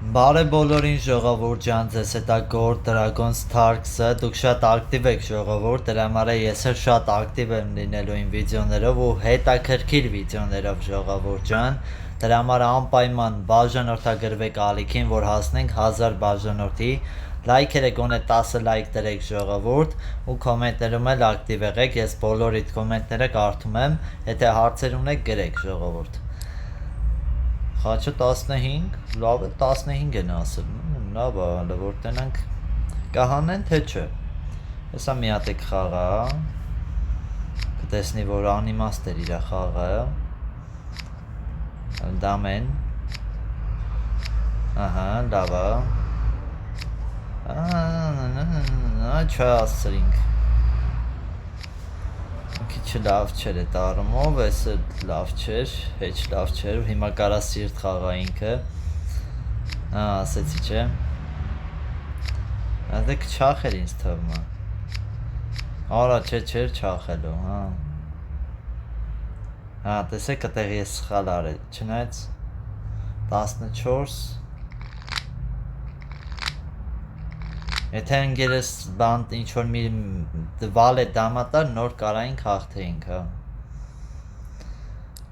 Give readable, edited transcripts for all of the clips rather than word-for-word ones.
Բարե բոլորին ժողովուրդ ջան, ձեզ հետ է Gold Dragon Starks-ը, դուք շատ ակտիվ եք ժողովուրդ, դրա համար ես էլ շատ ակտիվ եմ լինելու իմ վիդեոներով ու հետաքրքիր վիդեոներով ժողովուրդ ջան, դրա համար անպայման բաժանորդագրվեք ալիքին, որ հասնենք 1000 բաժանորդի, լայքերը գոնե 10 լայք դրեք ժողովուրդ ու կոմենտներում էլ ակտիվ եղեք, ես բոլորիդ կոմենտները կարդում եմ, եթե հարցեր ունեք գրեք ժողովուրդ։ Խաչը 15, լավ է 15 են ասել, լավ է, հələ որ տնենք կհանեն թե չէ։ Հեսա մի հատ եք խաղա, կտեսնի որ անիմաստ էր իրա խաղը, դամեն, ահա, լավ է, չա ասցրինք, քիչ լավ չէր էտ առումով, ես լավ չէր, հեչ լավ չէր, հիմա կարա սիրտ խաղա ինքը, ասեցի չէ, դեք չախեր ինձ թվում է, արա չէր չախելու, տեսեք կտեղ ես սխալ արել, չնայց 14, եթե ընգերս բանտ ինչ-որ մի վալ է դամատար, նոր կարային խաղթեինք,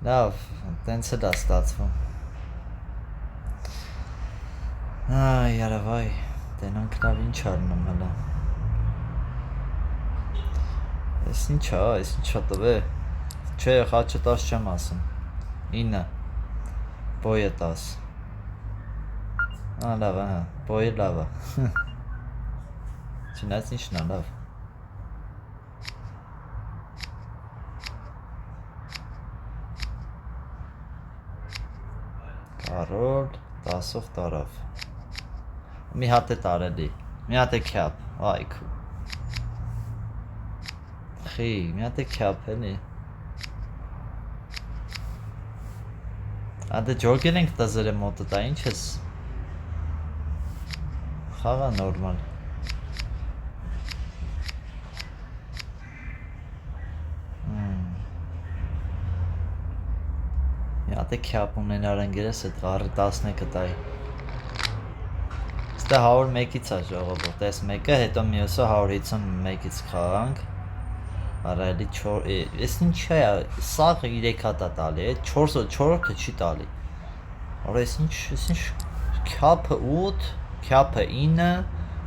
լավ, տենց էլ է ստացվում, երավայ, տենանք լավ ինչ արնեմ հլա, ես ինչա տվե, չէ խաչը 10 չեմ ասում, 9, բոյը 10, լավ, բոյը լավ է, չնայց ինչն է լավ, կարոլ, 10-ով տարավ, մի հատ է տարելի, մի հատ է կյապ, այքու, խի, մի հատ է կյապ էլի, դե ջոգել ենք տզերը մոտը տա, ինչ ես, խաղա նորմալ, մի հատ է կյապ ունենար ընգերես էտ ғարի 10-ը տայի, ստե 101-ից է ժողովուրդ, այս մեկը, հետո մյուսը 151-ից խաղանք, արա էլի 4, ես ինչ է, սաղը 3 հատ է տալի, 4-ը չի տալի, արա ես ինչ, կյապը 8, կյապը 9,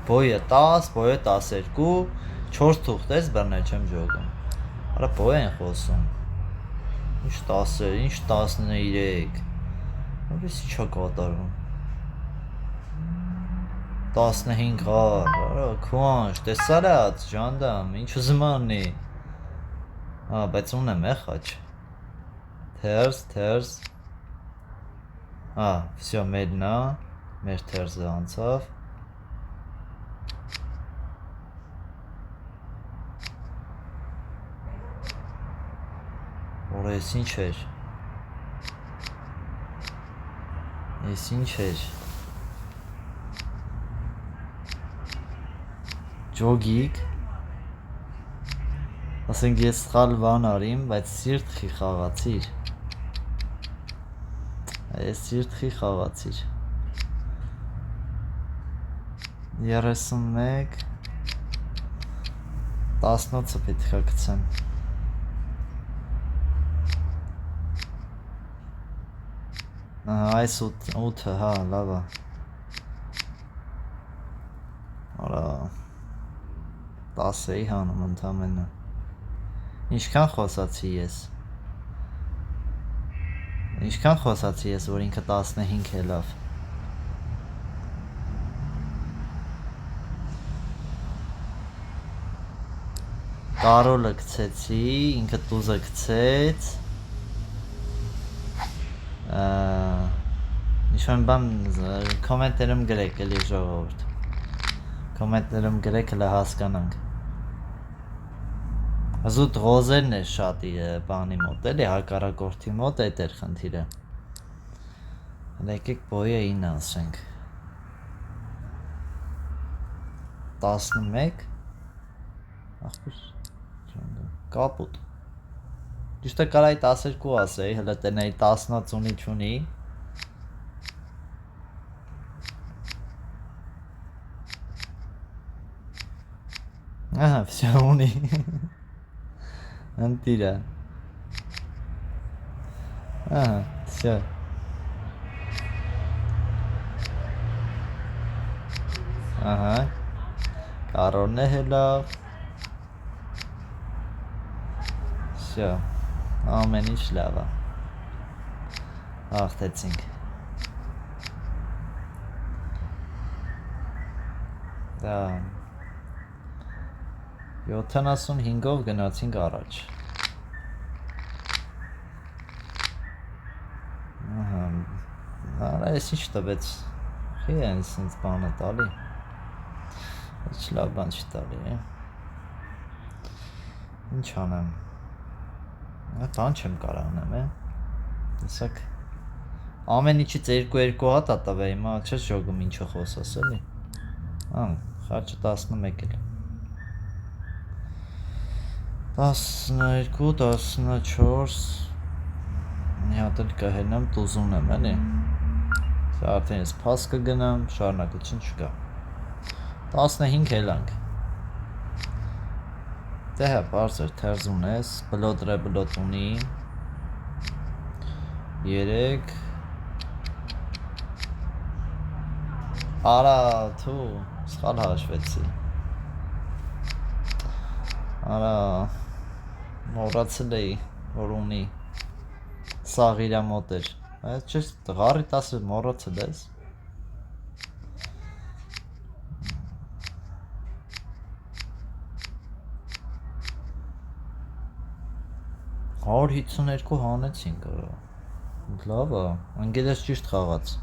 բոյը 10, բոյը 12, 4 թուղթ ես բրներ չեմ ժողում, արա բոյ են խոսում, ինչ 10, ինչ 13, որ ես ինչա կատարում, 15 հար, արա քուանջ, տեսար ած ժանդամ, ինչ ուզում անի, բայց ունեմ խաչ, թերզ, վսյո մերնա, մեր թերզը անցավ, որ ես ինչ էր, ջոգիկ, ասենք ես սխալ վան արիմ, բայց սիրտ խի խաղացիր, ես սիրտ խի խաղացիր, 31, 18-ը պետքա կցեմ, այս 8-ը, լավ է, արա, 10 էի հանում ընդամենը, ինչքան խոսացի ես, որ ինքը 15 է լավ, կարոլը կցեցի, ինքը տուզը կցեց, ինչ-որ բան կոմենտերում գրեք էլի ժողովուրդ, կոմենտերում գրեք հլա հասկանանք, զուտ ղոզերն է շատ բանի մոտ էլի, հակառակորդի մոտ էտ էր խնդիրը, եկեք բոյը 9 ասենք, 11, կապուտ, ճիշտ է կարայի 12 ասեի, հլը տնեի 10-ից ունի չունի, Ահա, всё ունի։ Ընտիրա։ Ահա, всё։ Ահա։ Կարորն է հելավ։ Всё։ Ամեն ինչ լավ է։ Հաղթեցինք։ Դա 75-ով գնացինք առաջ։ Ահա։ Արա, էս ինչ տվեց։ Խի են սենց բանը տալի։ Ինչ լավ բան չի տալի, է։ Ինչ անեմ։ Բան չեմ կարող անեմ, է։ Տեսակ ամեն ինչից 2 հատ է տվել, հիմա չես ժողում ինչը խոսես, էլի։ Խաչը 11 էլ։ 12, 14 մի հատ էլ կհենամ տուզուն եմ, էլի։ Սա արդեն ես փաս կգնամ, շարունակություն չկա։ 15 հելանք։ Դե հա, բարձր թերզուն ես, բլոդրե բլոդ ունի 3 Արա, թու, սխալ հաշվեցի։ Արա, մոռացել էի, որ ունի սաղ իրա մոտ էր։ Բայց չես տղարի 10 մոռացել ես։ Հոր 52 հանեցինք, լավ է, ընգելես ճիշտ խաղաց։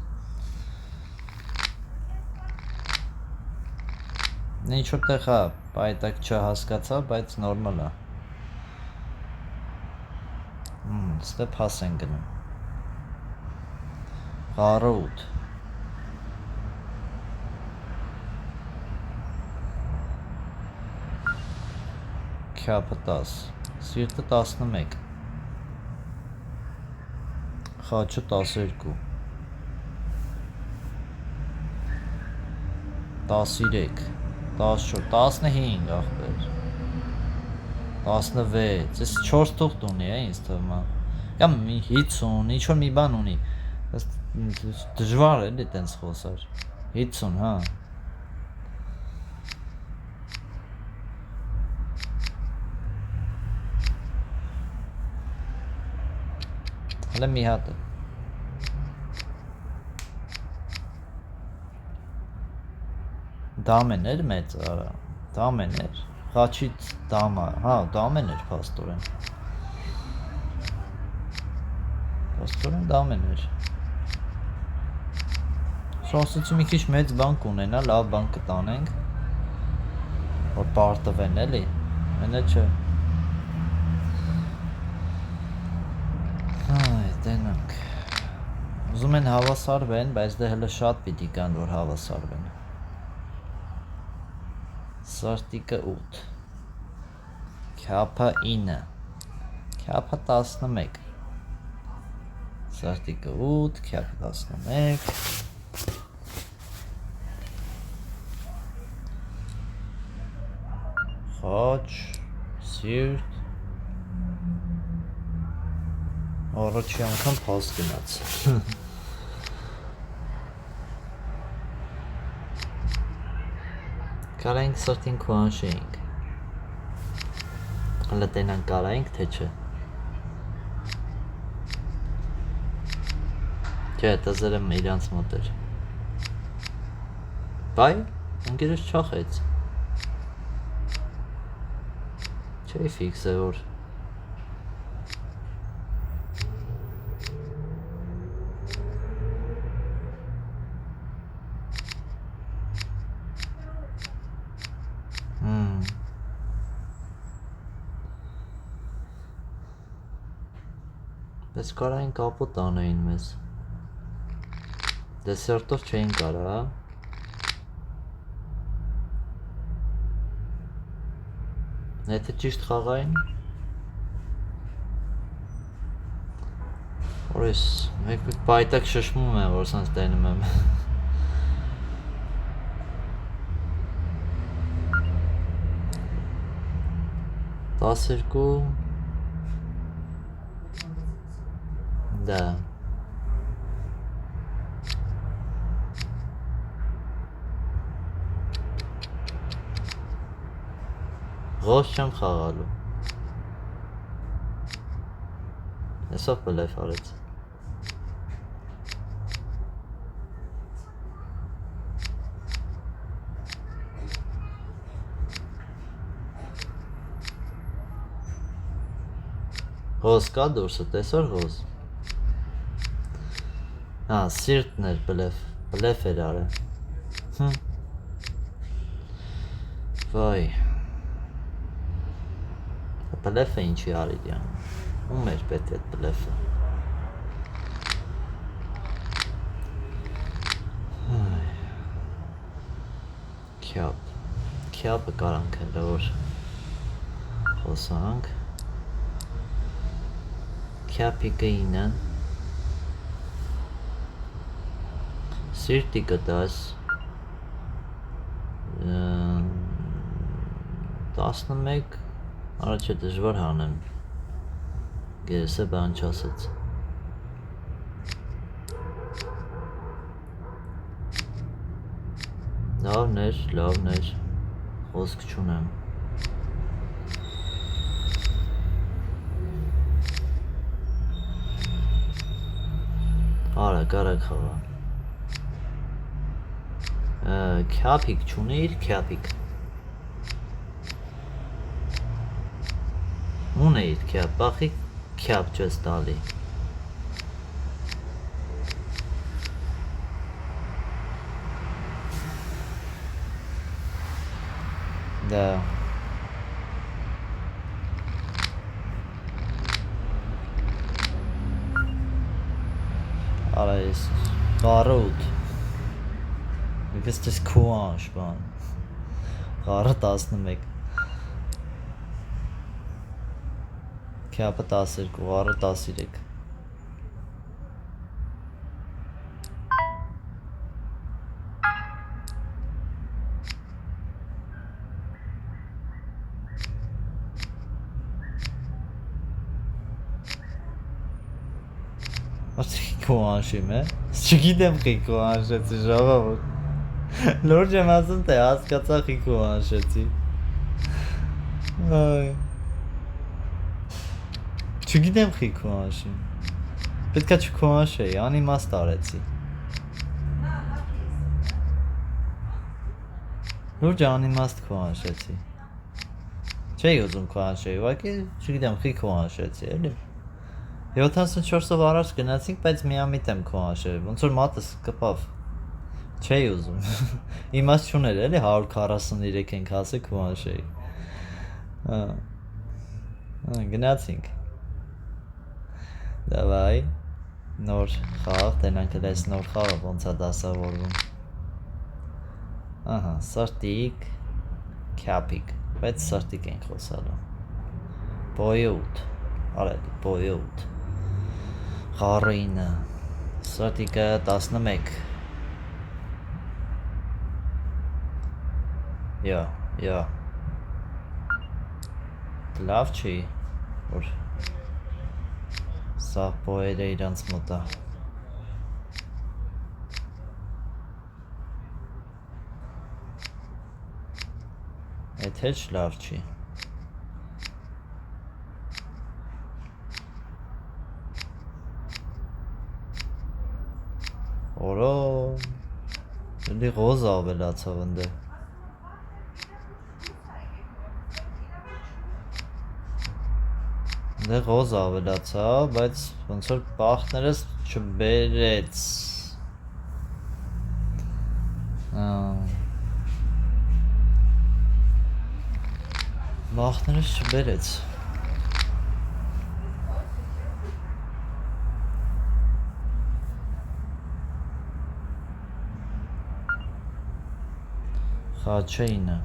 Ինչ-որ տեղ հա, պայտակ չհասկացա, բայց նորմալ է։ Ստե փաս են գնում։ Խառը 8 Քյապը 10 Սիրտը 11 Խաչը 12 13 14 15 ախպեր 16 Ես 4 թուղթ ունի է ինձ թվում է Կամ 50 ինչ-որ մի բան ունի Դժվար էլի տենց խոսար 50 հա Հələ մի հատ է Դամեն էր մեծ արա, դամեն էր, խաչից դամա, հա, դամեն էր պաստորեն դամեն էր Սոսուցի մի քիչ մեծ բան կունենա, լավ բան կտանենք Որ պարտվեն էլի, մենը չէ Հայ, տենանք Ուզում են հավասարվեն, բայց դե հələ շատ պիտի կան, որ հավասարվեն Սարտիկը 8 Քյապը 9 Քյապը 11 Սարտիկը 8 Քյապը 11 Խաչ Սիրտ Առաջի անգամ փաս գնաց Կարայինք սրտին քուանշեինք Հələ տենան կարայինք, թե չէ Չէ, տզերեմ իրանց մոտ էր Բայ, ընգերս չախեց Չէի ֆիքս է որ Պես կարային կապոտ անեին մեզ Դեսերտով չէին կարա Եթե ճիշտ խաղային Որ ես մեկ պայտակ շշմում եմ, որ սանց տենում եմ 12 դա Ղոս չեմ խաղալու Հեսով բլեֆ արեց Ղոս կա դուրսը, տեսոր ղոս սիրտն էր բլեֆ էր արել Վայ Բլեֆը ինչի արիր յան Ում էր պետք էտ բլեֆը Քյապը կարանք հելը որ խոսանք Քյապիկը ինը Սիրտի կտաս 11 Առաջ է դժվար հանեմ Գերս է բան չասեց Լավներ Խոսք չունեմ Արագ խաղա Քյապիկ չունիր քյապիկ Ունեիր քյապ, բախի քյապ չես տալի Դա Արա ես Կարոտ Եկես տես քուանշ բան Կարը 11 Քյապը 12, առը 13 Քո անշիմ է Չգիտեմ քո անշեցի ժողովուրդ Լուրջ եմ ասում թե հասկացա քո անշեցի Այ Չգիտեմ քո անշիմ Պետքա չքո անշեի անիմաստ արեցի Լուրջ անիմաստ քո անշեցի Չէի ուզում քո անշեի ուղղակի չգիտեմ քո անշեցի էլի 74-ով առաջ գնացինք, բայց միամիտ եմ քո անշել, ոնց որ մատս կպավ, չէի ուզում, իմաստ չուներ էլի 143 ենք հասել քո անշեի, գնացինք, դավայ, նոր խաղ, տենանք էլ նոր խաղը ոնց է դասավորվում, սրտիկ, քյապիկ, բայց սրտիկ ենք խոսալու, բոյութ, արելի, բոյութ, Խարինը, սրտիկը 11 Յա Լավ չի, որ սա պոեր է իրանց մոտա Էդ հեչ լավ չի Որո Դի ղոզ ավելացավ ընդ Դե ղոզ ավելացավ, բայց ոնց որ բախներս չբերեց Բախներս չբերեց Խաչեինը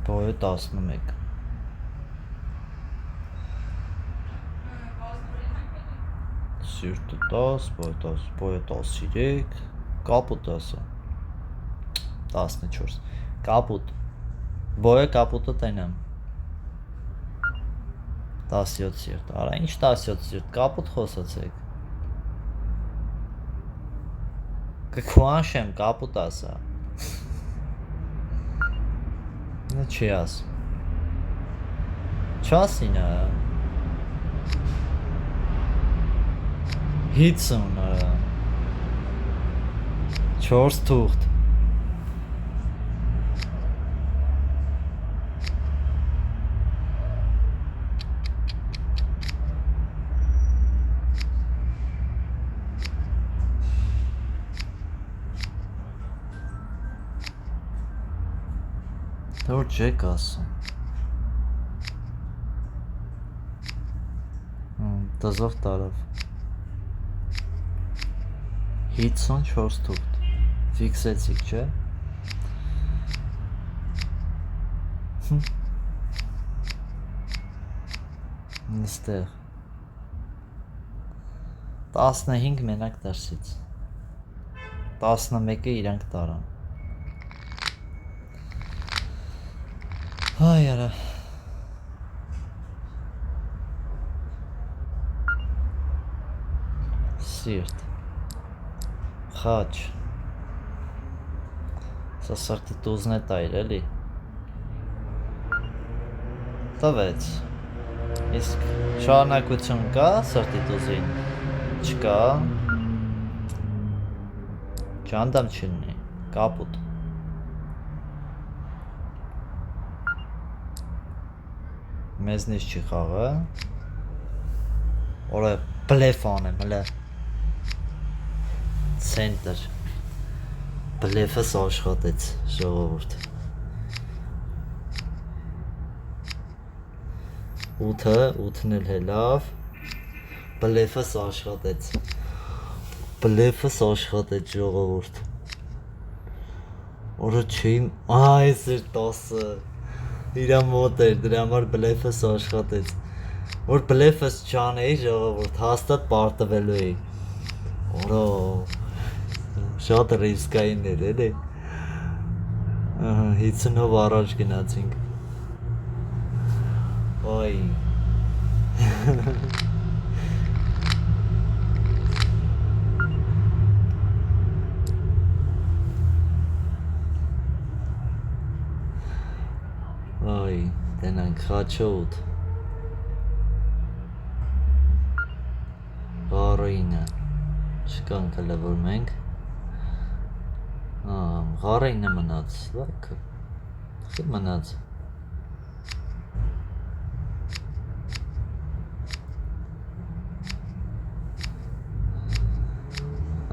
Պոյը 11 Սիրտը 10, պոյը 13 Կապը 10 14 կապուտ բոյը կապուտը տենեմ 17 սիրտ արա ինչ 17 սիրտ կապուտ խոսացեք կքուանշեմ կապուտ ասա նա չի աս չասինը 50 4 թուղթ Դոր չեք ասում Տզով տարավ 54 թուղթ Ֆիքսեցիք չէ Նստեղ 15 մենակ դրսից 11-ը իրանք տարան Հայ արա Սիրտ Խաչ Սա սրտի տուզն է տայր էլի Տվեց Իսկ շարունակություն կա սրտի տուզին Չկա Ճանդամ չլինի Կապուտ Մեզնից չի խաղը Որը բլեֆ անեմ հլը Ցենտր Բլեֆս աշխատեց ժողովուրդ 8-ն էլ հելավ Բլեֆս աշխատեց ժողովուրդ Որը չի այս էր 10-ը Իրա մոտ էր, դրա համար բլեֆս աշխատեց Որ բլեֆս չանեի ժողովուրդ, հաստատ պարտվելու էի Որո Շատ ռիսկային էր էլի 50-ով առաջ գնացինք Ոյ Ոյ, տենանք խաչոտ Ղարինը Չկանք հլը որ մենք Ղարինը մնաց, լայքը Խի մնաց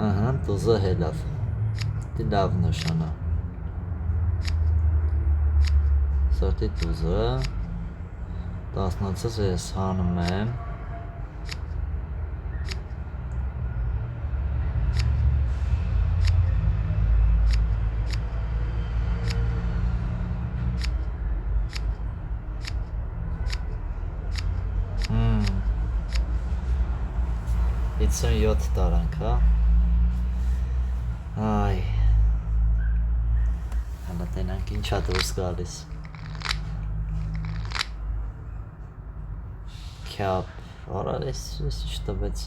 Ահա, տուզը հելավ Դի լավ նշանա Սրտի տուզը 19-ս ես հանում եմ Իցն 7 տարանք, հա Այ Հալա տենանք ինչա դուրս գալիս Քյապ Արար ես չտվեց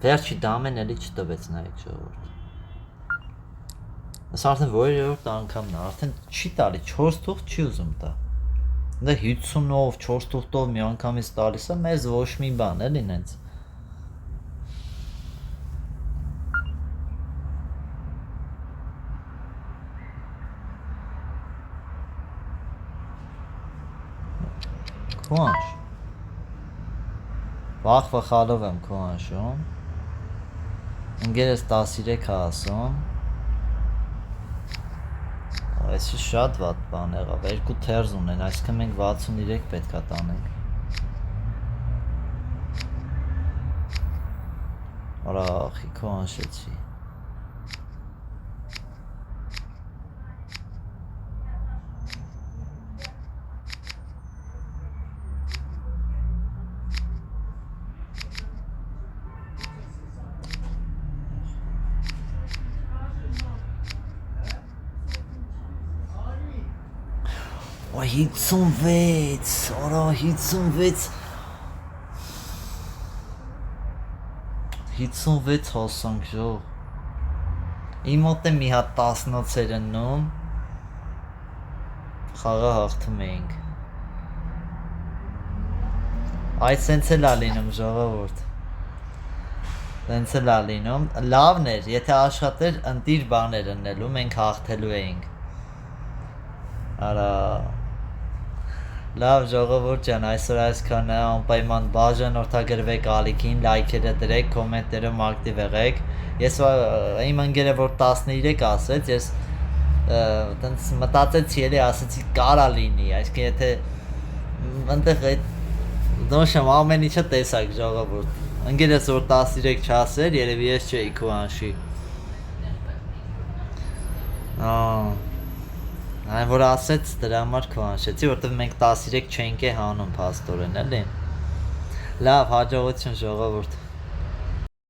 Վերջի դամեն էլի չտվեց նայք ժողորդ Ես արդեն որերորդ անգամն արդեն չի տալի 4 թուղթ չի ուզում տա Դե 50-ով 4 թուղթով մի անգամից տալիս է մեզ ոչ մի բան էլի նենց Քուանշ Վախվա խալով եմ քուանշում Ընգերս 13 ասում Այսի շատ վատ բան եղավ, 2 թերզ ունեն, այսքան մենք 63 պետք է տանենք Արա ախի քուանշեցի Օ 56, արա 56 56 հասանք ժող։ Իմ մոտ է մի հատ 10-ից էր ըննում։ Խաղը հաղթում էինք։ Այդ սենց էլ ա լինում ժողովուրդ։ Սենց էլ ա լինում։ Լավն էր, եթե աշխատեր ընտիր բաներ ըննելու, մենք հաղթելու էինք։ Արա։ Լավ ժողովուրդ ջան, այսօր այսքանը, անպայման բաժանորդագրվեք ալիքին, լայքերը դրեք, կոմենտներում ակտիվ եղեք։ Ես իմ ընկերը որ 13 ասեց, ես տենց մտածեցի էլի, ասեցի կարա լինի, այսինքն եթե այնտեղ այդ դոշեմ ամեն ինչը տեսակ ժողովուրդ։ Ընկերս որ 13 չասեր, երևի ես չէի քո անշի։ Այն որ ասեց դրա համար քո անշեցի, որտեղ մենք 13 չենք է հանում փաստորեն, էլի։ Լավ, հաջողություն ժողովուրդ։